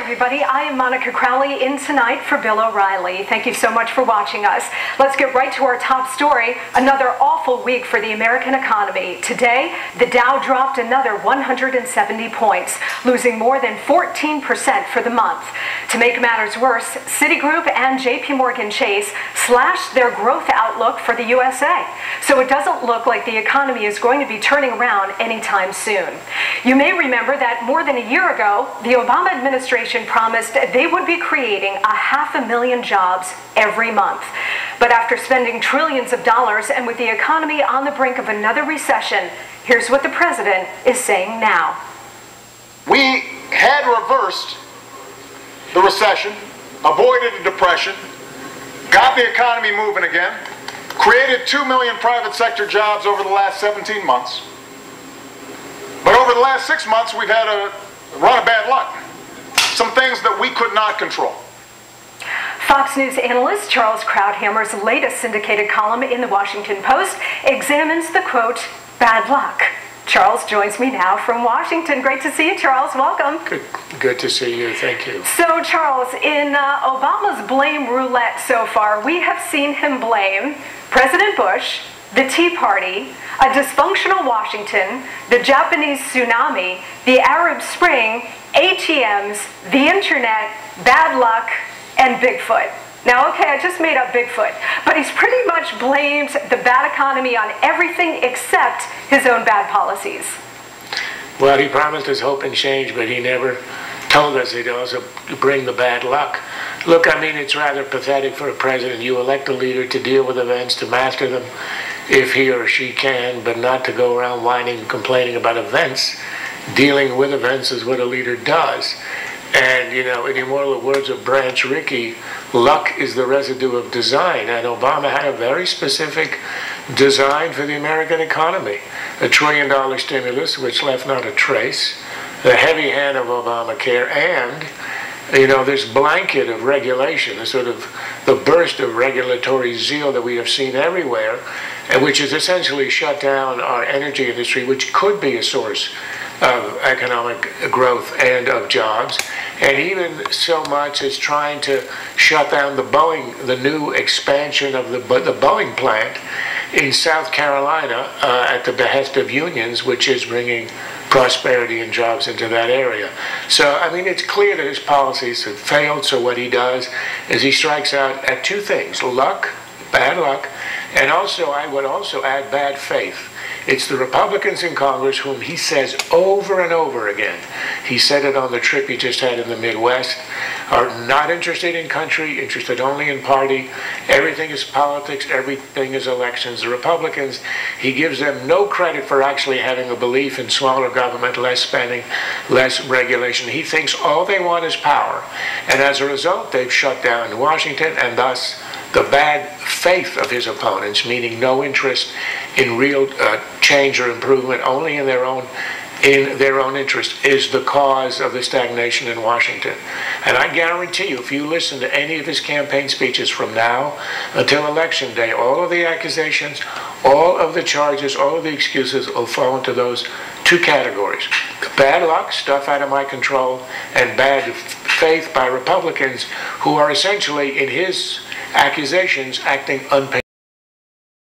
everybody. I am Monica Crowley in tonight for Bill O'Reilly. Thank you so much for watching us. Let's get right to our top story. Another awful week for the American economy. Today, the Dow dropped another 170 points, losing more than 14% for the month. To make matters worse, Citigroup and JPMorgan Chase slashed their growth outlook for the USA. So it doesn't look like the economy is going to be turning around anytime soon. You may remember that more than a year ago, the Obama administration promised they would be creating 500,000 jobs every month. But after spending trillions of dollars and with the economy on the brink of another recession, here's what the president is saying now. We had reversed the recession, avoided a depression, got the economy moving again, created 2 million private sector jobs over the last 17 months. But over the last 6 months, we've had a run of bad luck. Some things that we could not control. Fox News analyst Charles Krauthammer's latest syndicated column in the Washington Post examines the, quote, bad luck. Charles joins me now from Washington. Great to see you, Charles. Welcome. Good to see you. Thank you. So, Charles, in Obama's blame roulette so far, we have seen him blame President Bush, the Tea Party, a dysfunctional Washington, the Japanese tsunami, the Arab Spring, ATMs, the internet, bad luck, and Bigfoot. Now, okay, I just made up Bigfoot, but he's pretty much blamed the bad economy on everything except his own bad policies. Well, he promised us hope and change, but he never told us he'd also bring the bad luck. Look, I mean, it's rather pathetic for a president. You elect a leader to deal with events, to master them if he or she can, but not to go around whining and complaining about events. Dealing with events is what a leader does. And, you know, in the immortal words of Branch Rickey, luck is the residue of design. And Obama had a very specific design for the American economy. $1 trillion stimulus, which left not a trace. The heavy hand of Obamacare, and, you know, this blanket of regulation, the sort of the burst of regulatory zeal that we have seen everywhere, and which has essentially shut down our energy industry, which could be a source of economic growth and of jobs, and even so much as trying to shut down the new expansion of the Boeing plant in South Carolina at the behest of unions, which is bringing prosperity and jobs into that area. So, I mean, it's clear that his policies have failed, so what he does is he strikes out at two things: luck, bad luck, and also, I would also add, bad faith. It's the Republicans in Congress whom he says over and over again, he said it on the trip he just had in the Midwest, are not interested in country, interested only in party. Everything is politics, everything is elections. The Republicans, he gives them no credit for actually having a belief in smaller government, less spending, less regulation. He thinks all they want is power. And as a result, they've shut down Washington, and thus the bad faith of his opponents, meaning no interest in real change or improvement, only in their own interest, is the cause of the stagnation in Washington. And I guarantee you, if you listen to any of his campaign speeches from now until Election Day, all of the accusations, all of the charges, all of the excuses will fall into those two categories: bad luck, stuff out of my control, and bad faith by Republicans who are essentially, in his accusations, acting unpaid.